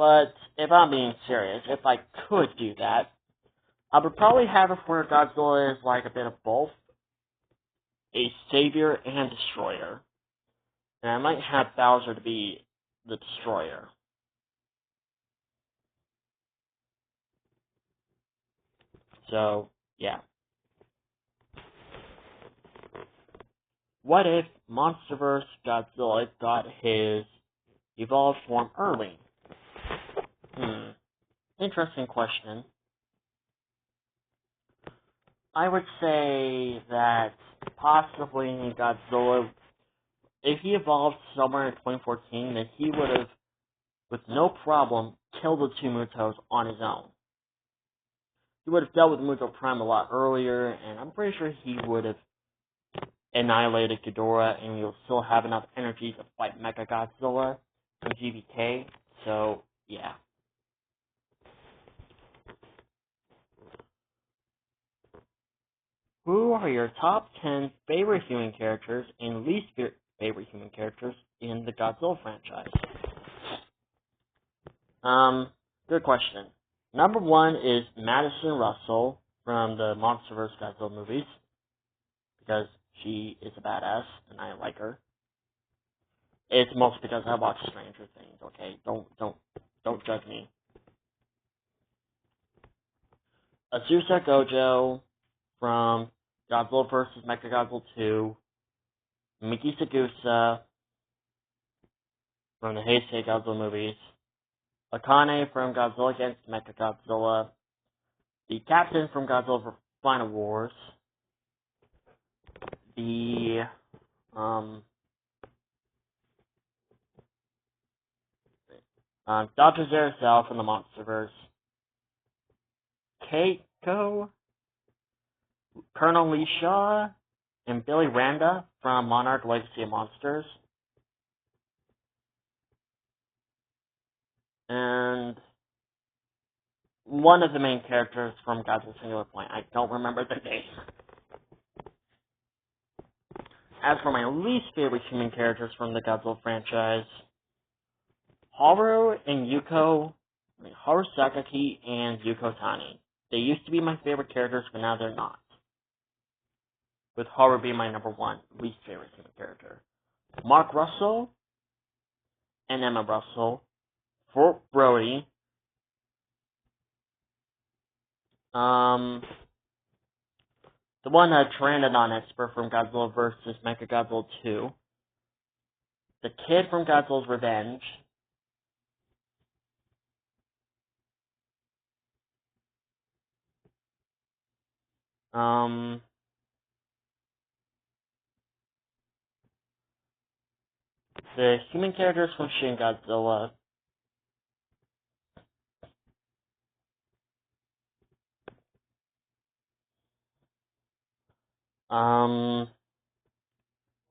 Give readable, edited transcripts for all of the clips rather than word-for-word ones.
But if I'm being serious, if I could do that, I would probably have it where Godzilla is like a bit of both, a savior and destroyer. And I might have Bowser to be the destroyer. So, yeah. What if MonsterVerse Godzilla got his evolved form early? Interesting question. I would say that possibly Godzilla, if he evolved somewhere in 2014, then he would have, with no problem, killed the two Mutos on his own. He would have dealt with Muto Prime a lot earlier, and I'm pretty sure he would have annihilated Ghidorah, and we'll still have enough energy to fight Mechagodzilla from GBK, so, yeah. Who are your top 10 favorite human characters and least favorite human characters in the Godzilla franchise? Good question. Number 1 is Madison Russell from the MonsterVerse Godzilla movies, because she is a badass, and I like her. It's mostly because I watch Stranger Things, okay? Don't judge me. Azusa Gojo from Godzilla vs. Mechagodzilla 2, Miki Sagusa from the Heisei Godzilla movies, Akane from Godzilla Against Mechagodzilla, the Captain from Godzilla Final Wars, the Dr. Zarazel from the MonsterVerse, Keiko, Colonel Lee Shaw, and Billy Randa from Monarch Legacy of Monsters, and one of the main characters from Godzilla Singular Point. I don't remember the name. As for my least favorite human characters from the Godzilla franchise, Haru Sakaki and Yuko Tani. They used to be my favorite characters, but now they're not. With Haru being my number 1 least favorite human character. Mark Russell and Emma Russell, Fort Brody, the one Pteranodon expert from Godzilla vs. Mechagodzilla 2, the kid from Godzilla's Revenge, the human characters from Shin Godzilla,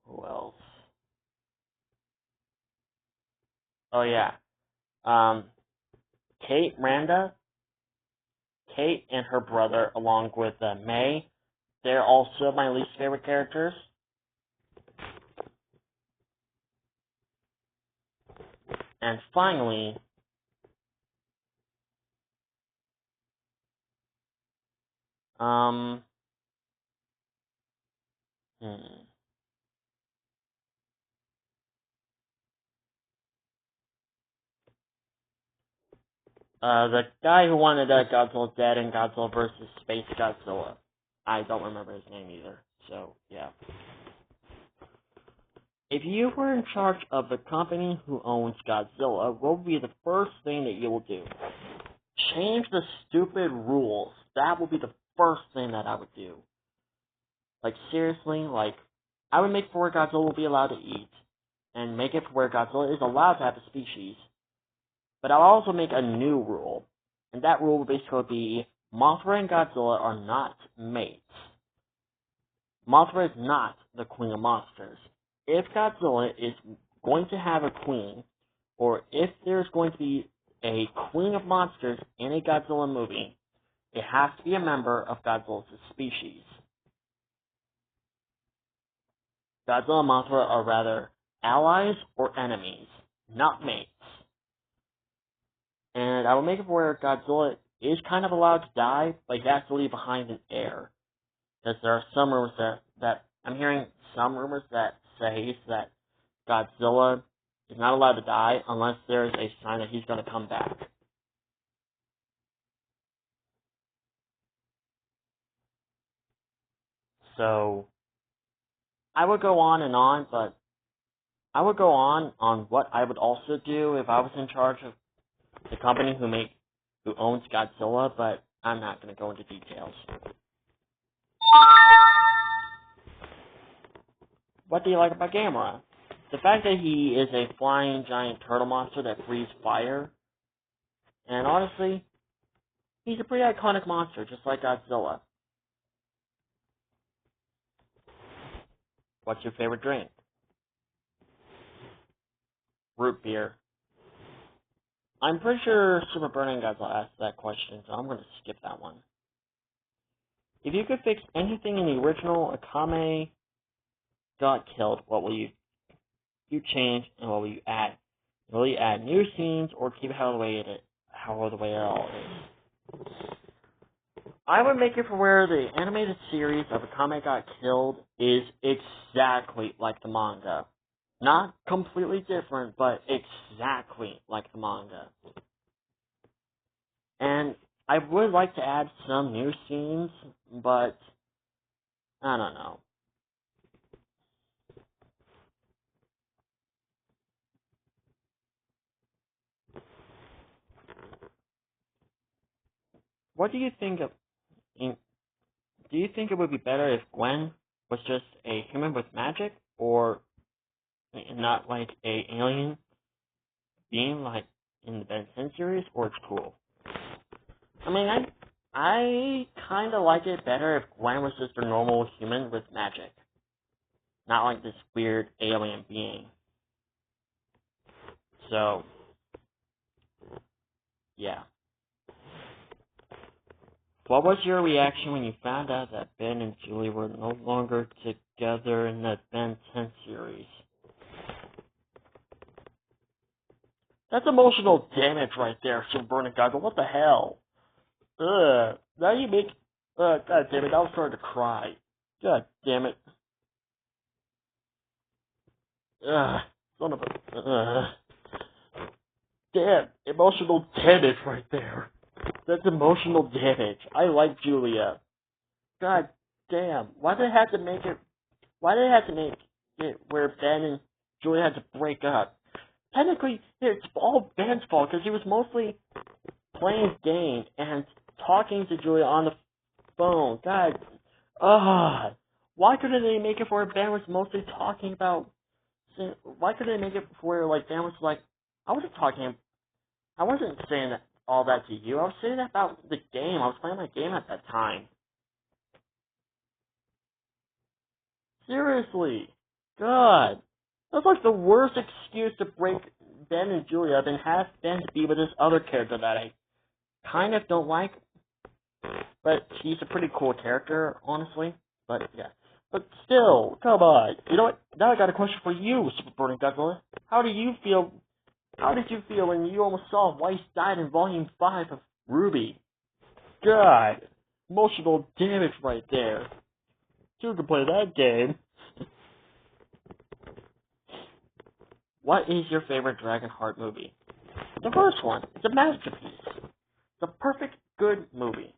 who else? Oh yeah, Kate and her brother, along with May, they're also my least favorite characters. And finally, the guy who wanted Godzilla dead in Godzilla vs. Space Godzilla. I don't remember his name either, so yeah. If you were in charge of the company who owns Godzilla, what would be the first thing that you will do? Change the stupid rules. That would be the first thing that I would do. Like, seriously, I would make it where Godzilla will be allowed to eat, and make it where Godzilla is allowed to have a species. But I'll also make a new rule, and that rule will basically be Mothra and Godzilla are not mates. Mothra is not the queen of monsters. If Godzilla is going to have a queen, or if there's going to be a queen of monsters in a Godzilla movie, it has to be a member of Godzilla's species. Godzilla and Mothra are rather allies or enemies, not mates. And I will make it where Godzilla is kind of allowed to die, but he has to leave behind an heir. Because there are some rumors that I'm hearing some rumors that say that Godzilla is not allowed to die unless there is a sign that he's going to come back. So, I would go on, but I would go on what I would also do if I was in charge of the company who owns Godzilla, but I'm not going to go into details. What do you like about Gamera? The fact that he is a flying giant turtle monster that breathes fire, and honestly, he's a pretty iconic monster, just like Godzilla. What's your favorite drink? Root beer. I'm pretty sure Super Burning Godzilla asked that question, so I'm going to skip that one. If you could fix anything in the original Akame got killed, what will you change and what will you add? Will you add new scenes or keep it how the way it all is? I would make it for where the animated series of Akame got killed is exactly like the manga. Not completely different, but exactly like the manga. And I would like to add some new scenes, but I don't know. What do you think of? Do you think it would be better if Gwen was just a human with magic, or not like a alien being like in the Ben 10 series, or it's cool? I mean, I kind of like it better if Gwen was just a normal human with magic, not like this weird alien being. So, yeah. What was your reaction when you found out that Ben and Julie were no longer together in the Ben 10 series? That's emotional damage right there, Super Burning Godzilla. What the hell? Ugh. Now you make... God damn it, I was starting to cry. God damn it. Ugh. Son of a... Damn. Emotional damage right there. That's emotional damage. I like Julia. God damn. Why did it have to make it where Ben and Julia had to break up? Technically, it's all Ben's fault because he was mostly playing games and talking to Julia on the phone. God, why couldn't they make it where Ben was mostly talking about? Why couldn't they make it where like Ben was like, I wasn't saying all that to you. I was saying that about the game. I was playing my game at that time. Seriously, God, that's like the worst excuse to break Ben and Julia up and have Ben to be with this other character that I kind of don't like. But he's a pretty cool character, honestly. But yeah. But still, come on. You know what? Now I got a question for you, Super Burning Godzilla. How did you feel when you almost saw Weiss died in Volume 5 of RWBY? God. Emotional damage right there. You can play that game. What is your favorite Dragonheart movie? The first one. It's a masterpiece. It's a perfect, good movie.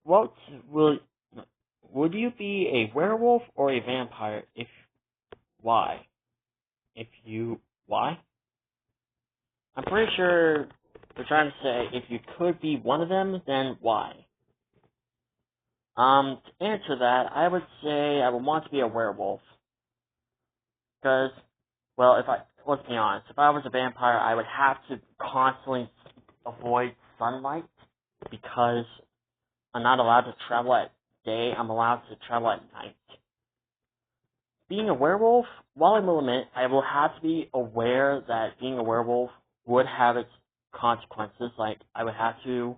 Would you be a werewolf or a vampire? Why? Why? I'm pretty sure they're trying to say if you could be one of them, then why? To answer that, I would say I would want to be a werewolf. Because, well, let's be honest, if I was a vampire, I would have to constantly avoid sunlight because I'm not allowed to travel at day, I'm allowed to travel at night. Being a werewolf, while I will admit, I will have to be aware that being a werewolf would have its consequences, like I would have to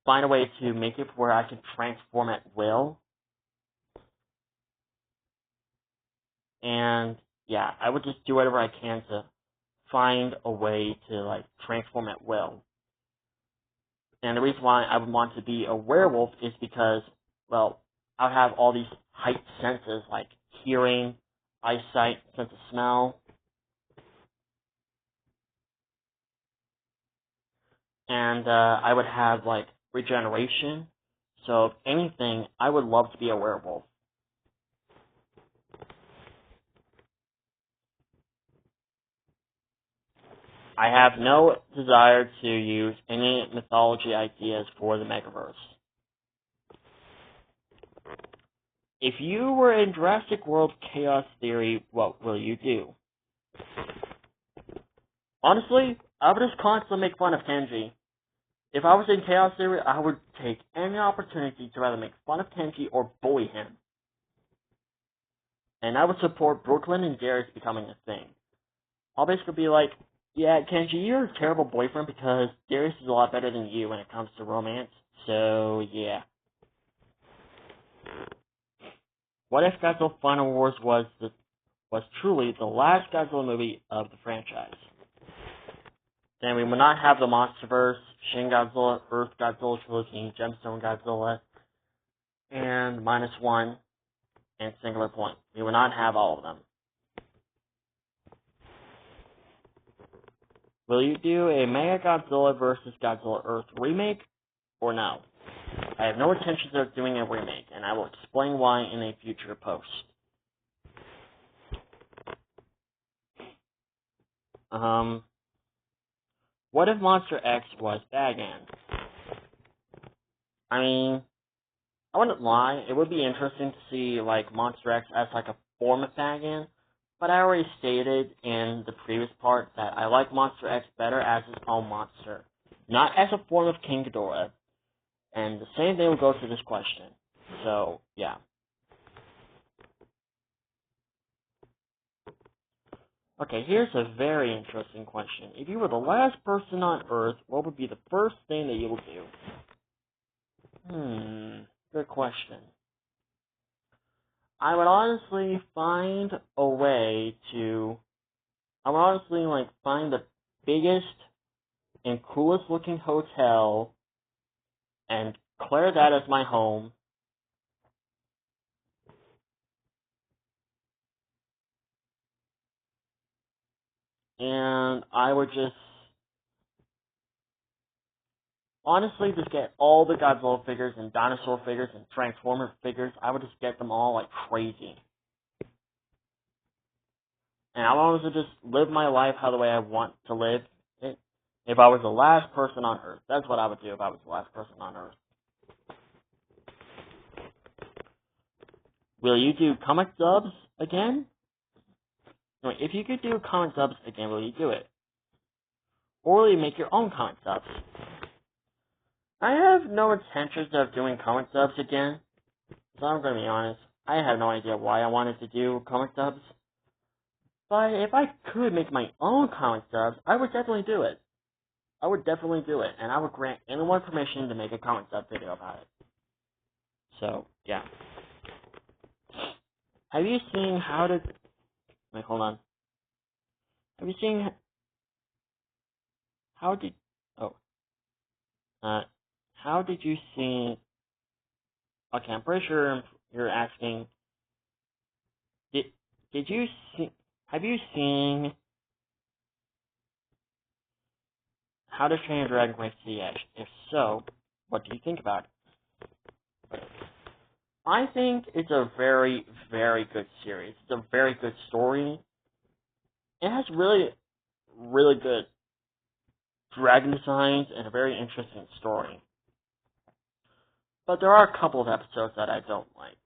find a way to make it where I can transform at will. And yeah, I would just do whatever I can to find a way to like transform at will. And the reason why I would want to be a werewolf is because, well, I would have all these heightened senses like hearing, eyesight, sense of smell. And I would have like regeneration. So if anything, I would love to be a werewolf. I have no desire to use any mythology ideas for the Megaverse. If you were in Jurassic World Chaos Theory, what will you do? Honestly, I would just constantly make fun of Kenji. If I was in Chaos Theory, I would take any opportunity to either make fun of Kenji or bully him. And I would support Brooklyn and Darius becoming a thing. I'll basically be like, yeah, Kenji, you're a terrible boyfriend because Darius is a lot better than you when it comes to romance. So, yeah. What if Godzilla Final Wars was truly the last Godzilla movie of the franchise? Then we would not have the MonsterVerse, Shin Godzilla, Earth Godzilla Trilogy, Gemstone Godzilla, and -1, and Singular Point. We would not have all of them. Will you do a Mega Godzilla vs. Godzilla Earth remake, or no? I have no intentions of doing a remake, and I will explain why in a future post. What if Monster X was Bagan? I mean, I wouldn't lie, it would be interesting to see, like, Monster X as, like, a form of Bagan, but I already stated in the previous part that I like Monster X better as its own monster, not as a form of King Ghidorah, and the same thing will go to this question. So, yeah. Okay, here's a very interesting question. If you were the last person on Earth, what would be the first thing that you would do? Good question. I would honestly find a way to... I would honestly, like, find the biggest and coolest looking hotel and declare that as my home. And I would just honestly just get all the Godzilla figures and dinosaur figures and Transformer figures. I would just get them all like crazy. And I would also just live my life how the way I want to live it. If I was the last person on Earth. That's what I would do if I was the last person on Earth. Will you do comic dubs again? No, if you could do comic dubs again, will you do it? Or will you make your own comic dubs? I have no intentions of doing comic dubs again. So I'm going to be honest. I have no idea why I wanted to do comic dubs. But if I could make my own comic dubs, I would definitely do it. I would definitely do it. And I would grant anyone permission to make a comic dub video about it. So, yeah. Have you seen how to... Wait, hold on. Have you seen... How did... Oh. How did you see... Okay, I'm pretty sure you're asking... Did you see... Have you seen... How to Train Your Dragon Race to the Edge? If so, what do you think about it? I think it's a very, very good series. It's a very good story. It has really, really good dragon designs and a very interesting story. But there are a couple of episodes that I don't like.